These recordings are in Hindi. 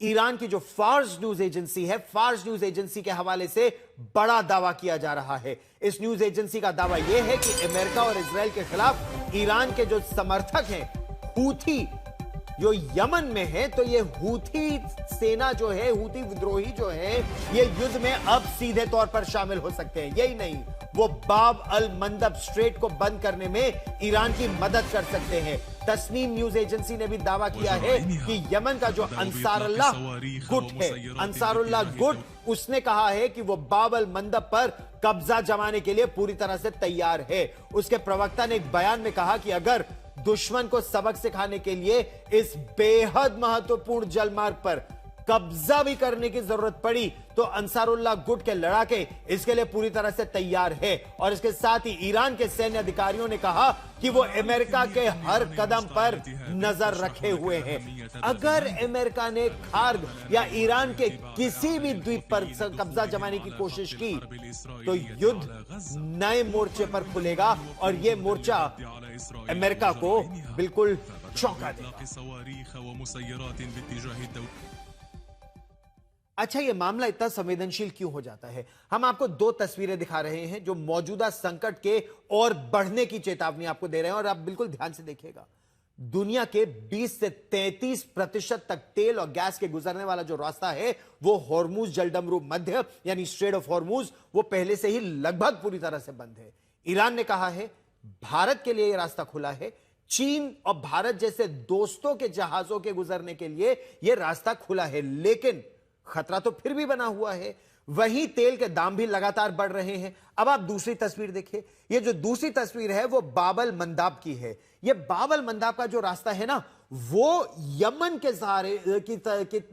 ईरान की जो फार्स न्यूज एजेंसी है, फार्स न्यूज एजेंसी के हवाले से बड़ा दावा किया जा रहा है। इस न्यूज एजेंसी का दावा यह है कि अमेरिका और इजराइल के खिलाफ ईरान के जो समर्थक हैं, हूथी, जो यमन में है, तो ये हूथी सेना जो है, हूथी विद्रोही जो है, ये युद्ध में अब सीधे तौर पर शामिल हो सकते हैं। यही नहीं, वो बाब अल मंदब स्ट्रेट को बंद करने में ईरान की मदद कर सकते हैं। तस्नीम न्यूज एजेंसी ने भी दावा किया है कि यमन का जो अंसारुल्लाह गुट है, अंसारुल्लाह गुट, उसने कहा है कि वो बाब अल मंदब पर कब्जा जमाने के लिए पूरी तरह से तैयार है। उसके प्रवक्ता ने एक बयान में कहा कि अगर दुश्मन को सबक सिखाने के लिए इस बेहद महत्वपूर्ण जलमार्ग पर कब्जा भी करने की जरूरत पड़ी तो अंसारुल्लाह गुट के लड़ाके इसके लिए पूरी तरह से तैयार है। और इसके साथ ही ईरान के सैन्य अधिकारियों ने कहा कि वो अमेरिका के हर कदम पर नजर रखे हुए हैं। अगर अमेरिका ने खार्ग या ईरान के किसी भी द्वीप पर कब्जा जमाने की कोशिश की तो युद्ध नए मोर्चे पर खुलेगा और यह मोर्चा अमेरिका को बिल्कुल चौंका देगा। अच्छा, यह मामला इतना संवेदनशील क्यों हो जाता है? हम आपको दो तस्वीरें दिखा रहे हैं जो मौजूदा संकट के और बढ़ने की चेतावनी आपको दे रहे हैं, और आप बिल्कुल ध्यान से देखिएगा। दुनिया के 20 से 33% तक तेल और गैस के गुजरने वाला जो रास्ता है वो हॉर्मूज जलडमरू मध्य यानी स्ट्रेट ऑफ हॉर्मूज, वो पहले से ही लगभग पूरी तरह से बंद है। ईरान ने कहा है भारत के लिए यह रास्ता खुला है, चीन और भारत जैसे दोस्तों के जहाजों के गुजरने के लिए यह रास्ता खुला है, लेकिन खतरा तो फिर भी बना हुआ है। वहीं तेल के दाम भी लगातार बढ़ रहे हैं। अब आप दूसरी तस्वीर देखिए, ये जो दूसरी तस्वीर है वो बाबल मंदाब की है। ये बाबल मंदाब का जो रास्ता है ना, वो यमन के सहारे की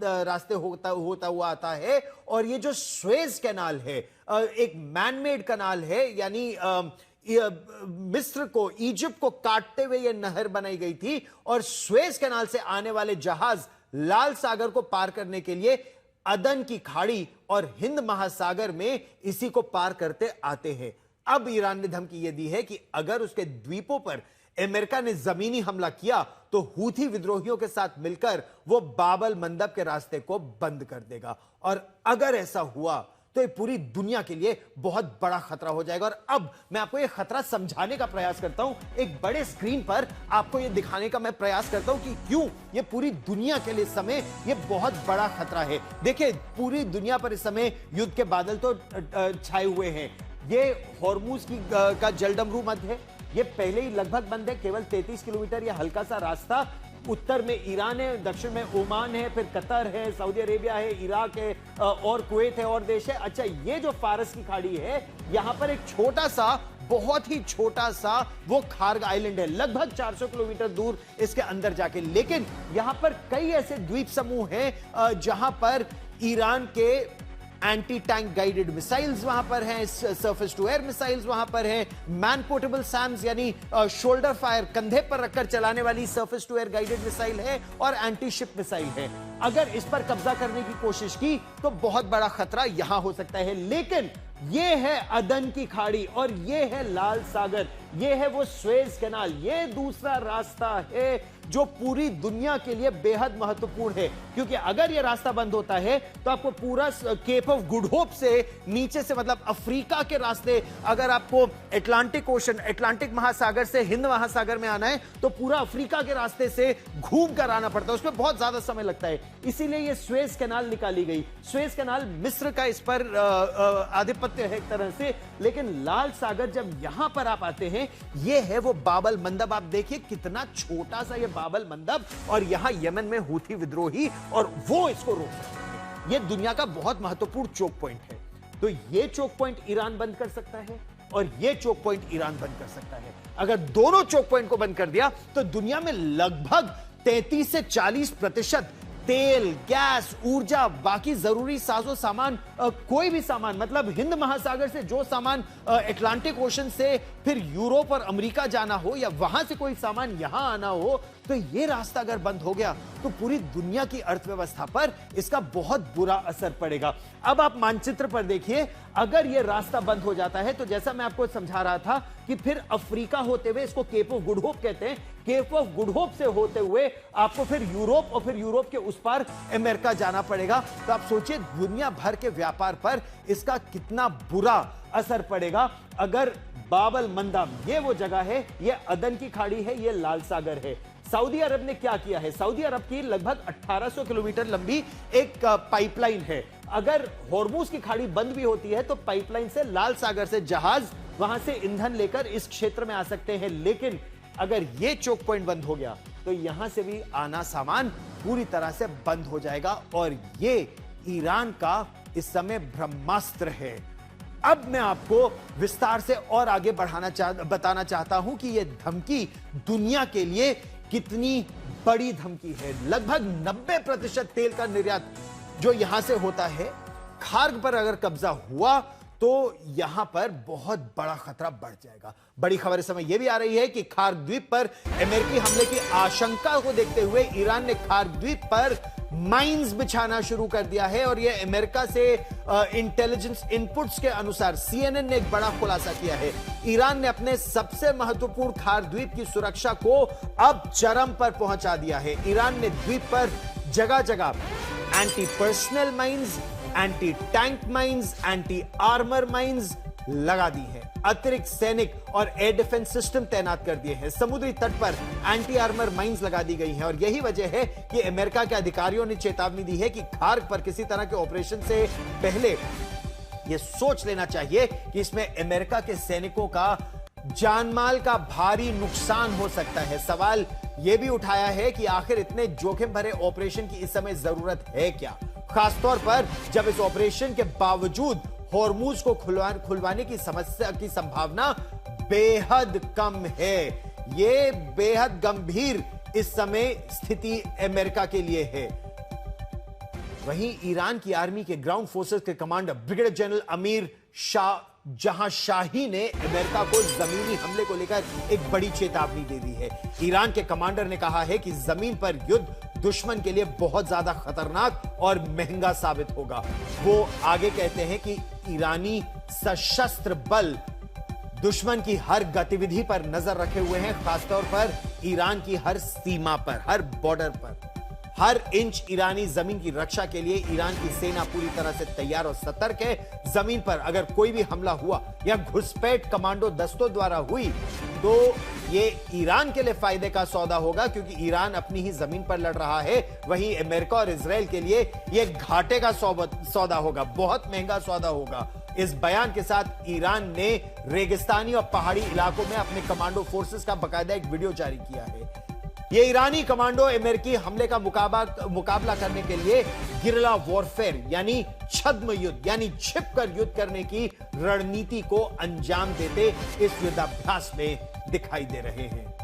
रास्ते होता हुआ आता है, और ये जो स्वेज कैनाल है, एक मैनमेड कैनाल है, यानी मिस्र को, इजिप्ट को काटते हुए यह नहर बनाई गई थी, और स्वेज कैनाल से आने वाले जहाज लाल सागर को पार करने के लिए अदन की खाड़ी और हिंद महासागर में इसी को पार करते आते हैं। अब ईरान ने धमकी यह दी है कि अगर उसके द्वीपों पर अमेरिका ने जमीनी हमला किया तो हूथी विद्रोहियों के साथ मिलकर वो बाबल मंदब के रास्ते को बंद कर देगा, और अगर ऐसा हुआ तो ये पूरी दुनिया के लिए बहुत बड़ा खतरा हो जाएगा। और अब मैं आपको ये खतरा समझाने का प्रयास करता हूं, एक बड़े स्क्रीन पर आपको ये दिखाने का मैं प्रयास करता हूं कि क्यों ये पूरी दुनिया के लिए इस समय ये बहुत बड़ा खतरा है। देखिए, पूरी दुनिया पर इस समय युद्ध के बादल तो छाए हुए हैं। ये हॉर्मूज का जलडमरू मध्य है, ये पहले ही लगभग बंद है। केवल 33 किलोमीटर ये हल्का सा रास्ता, उत्तर में ईरान है, दक्षिण में ओमान है, फिर कतर है, सऊदी अरेबिया है, इराक है, और कुवैत है, और देश है। अच्छा, ये जो फारस की खाड़ी है, यहां पर एक छोटा सा, बहुत ही छोटा सा वो खार्ग आइलैंड है, लगभग 400 किलोमीटर दूर इसके अंदर जाके। लेकिन यहां पर कई ऐसे द्वीप समूह हैं जहां पर ईरान के एंटी टैंक गाइडेड मिसाइल्स वहां पर हैं, सरफेस टू एयर मिसाइल्स वहां पर हैं, मैन पोर्टेबल सैम्स यानी शोल्डर फायर, कंधे पर रखकर चलाने वाली surface to air guided missile है, और एंटी शिप मिसाइल है। अगर इस पर कब्जा करने की कोशिश की तो बहुत बड़ा खतरा यहां हो सकता है। लेकिन ये है अदन की खाड़ी, और ये है लाल सागर, ये है वो स्वेज कैनाल, ये दूसरा रास्ता है जो पूरी दुनिया के लिए बेहद महत्वपूर्ण है। क्योंकि अगर यह रास्ता बंद होता है तो आपको पूरा केप ऑफ गुड होप से नीचे से, मतलब अफ्रीका के रास्ते, अगर आपको अटलांटिक ओशन, अटलांटिक महासागर से हिंद महासागर में आना है तो पूरा अफ्रीका के रास्ते से घूम कर आना पड़ता है, उसमें बहुत ज्यादा समय लगता है। इसीलिए यह स्वेज कैनाल निकाली गई। स्वेज कैनाल मिस्र का इस पर आधिपत्य है एक तरह से, लेकिन लाल सागर जब यहां पर आप आते हैं, यह है वो बाबल मंदब। आप देखिए कितना छोटा सा यह बाबल मंदब, और यहां यमन में हूथी विद्रोही, और वो इसको रोक सकते हैं। यह दुनिया का बहुत महत्वपूर्ण चोक पॉइंट है। तो यह चोक पॉइंट ईरान बंद कर सकता है, और यह चोक पॉइंट ईरान बंद कर सकता है। अगर दोनों चोक पॉइंट को बंद कर दिया तो दुनिया में लगभग 33 से 40% तेल, गैस, ऊर्जा, बाकी जरूरी साजो सामान, कोई भी सामान, मतलब हिंद महासागर से जो सामान अटलांटिक ओशन से फिर यूरोप और अमेरिका जाना हो, या वहां से कोई सामान यहां आना हो, तो ये रास्ता अगर बंद हो गया तो पूरी दुनिया की अर्थव्यवस्था पर इसका बहुत बुरा असर पड़ेगा। अब आप मानचित्र पर देखिए, अगर ये रास्ता बंद हो जाता है तो जैसा मैं आपको समझा रहा था कि फिर अफ्रीका होते हुए, इसको केप ऑफ गुड होप कहते हैं, केप ऑफ गुड होप से होते हुए आपको फिर यूरोप और फिर यूरोप के उस पार अमेरिका जाना पड़ेगा। तो आप सोचिए दुनिया भर के व्यापार पर इसका कितना बुरा असर पड़ेगा। अगर बाबल मंदब ये वो जगह है, ये अदन की खाड़ी है, ये लाल सागर है। सऊदी अरब ने क्या किया है? सऊदी अरब की लगभग 1800 किलोमीटर लंबी एक पाइपलाइन है। अगर हॉर्मूज की खाड़ी बंद भी होती है तो पाइपलाइन से लाल सागर से जहाज वहां से ईंधन लेकर इस क्षेत्र में आ सकते हैं। लेकिन अगर ये चोक पॉइंट बंद हो गया तो यहां से भी आना सामान पूरी तरह से बंद हो जाएगा और ये ईरान का इस समय ब्रह्मास्त्र है। अब मैं आपको विस्तार से और आगे बताना चाहता हूं कि यह धमकी दुनिया के लिए कितनी बड़ी धमकी है। लगभग 90% तेल का निर्यात जो यहां से होता है, खार्ग पर अगर कब्जा हुआ तो यहां पर बहुत बड़ा खतरा बढ़ जाएगा। बड़ी खबर इस समय यह भी आ रही है कि खार्ग द्वीप पर अमेरिकी हमले की आशंका को देखते हुए ईरान ने खार्ग द्वीप पर माइंस बिछाना शुरू कर दिया है और यह अमेरिका से इंटेलिजेंस इनपुट्स के अनुसार CNN ने एक बड़ा खुलासा किया है। ईरान ने अपने सबसे महत्वपूर्ण खार्ग द्वीप की सुरक्षा को अब चरम पर पहुंचा दिया है। ईरान ने द्वीप पर जगह जगह anti personal mines, anti tank mines, anti armour mines लगा दी है। अतिरिक्त सैनिक और एयर डिफेंस सिस्टम तैनात कर दिए हैं। समुद्री तट पर एंटी आर्मर माइंस लगा दी गई हैं और यही वजह है कि अमेरिका के अधिकारियों ने चेतावनी दी है कि खार्ग पर किसी तरह के ऑपरेशन से पहले यह सोच लेना चाहिए कि इसमें अमेरिका के सैनिकों का जानमाल का भारी नुकसान हो सकता है। सवाल यह भी उठाया है कि आखिर इतने जोखिम भरे ऑपरेशन की इस समय जरूरत है क्या, खासतौर पर जब इस ऑपरेशन के बावजूद हॉर्मूज को खुलवाने की समस्या की संभावना बेहद कम है। यह बेहद गंभीर इस समय स्थिति अमेरिका के लिए है। वहीं ईरान की आर्मी के ग्राउंड फोर्सेस के कमांडर ब्रिगेडियर जनरल अमीर जहां शाही ने अमेरिका को जमीनी हमले को लेकर एक बड़ी चेतावनी दे दी है। ईरान के कमांडर ने कहा है कि जमीन पर युद्ध दुश्मन के लिए बहुत ज्यादा खतरनाक और महंगा साबित होगा। वो आगे कहते हैं कि ईरानी सशस्त्र बल दुश्मन की हर गतिविधि पर नजर रखे हुए हैं, खासतौर पर ईरान की हर सीमा पर, हर बॉर्डर पर। हर इंच ईरानी जमीन की रक्षा के लिए ईरान की सेना पूरी तरह से तैयार और सतर्क है। जमीन पर अगर कोई भी हमला हुआ या घुसपैठ कमांडो दस्तों द्वारा हुई तो ये ईरान के लिए फायदे का सौदा होगा, क्योंकि ईरान अपनी ही जमीन पर लड़ रहा है। वहीं अमेरिका और इजराइल के लिए यह घाटे का सौदा होगा, बहुत महंगा सौदा होगा। इस बयान के साथ ईरान ने रेगिस्तानी और पहाड़ी इलाकों में अपने कमांडो फोर्सेस का बाकायदा एक वीडियो जारी किया है। ये ईरानी कमांडो अमेरिकी हमले का मुकाबला करने के लिए गिरिला वॉरफेयर यानी छद्म युद्ध यानी छिपकर युद्ध करने की रणनीति को अंजाम देते इस युद्धाभ्यास में दिखाई दे रहे हैं।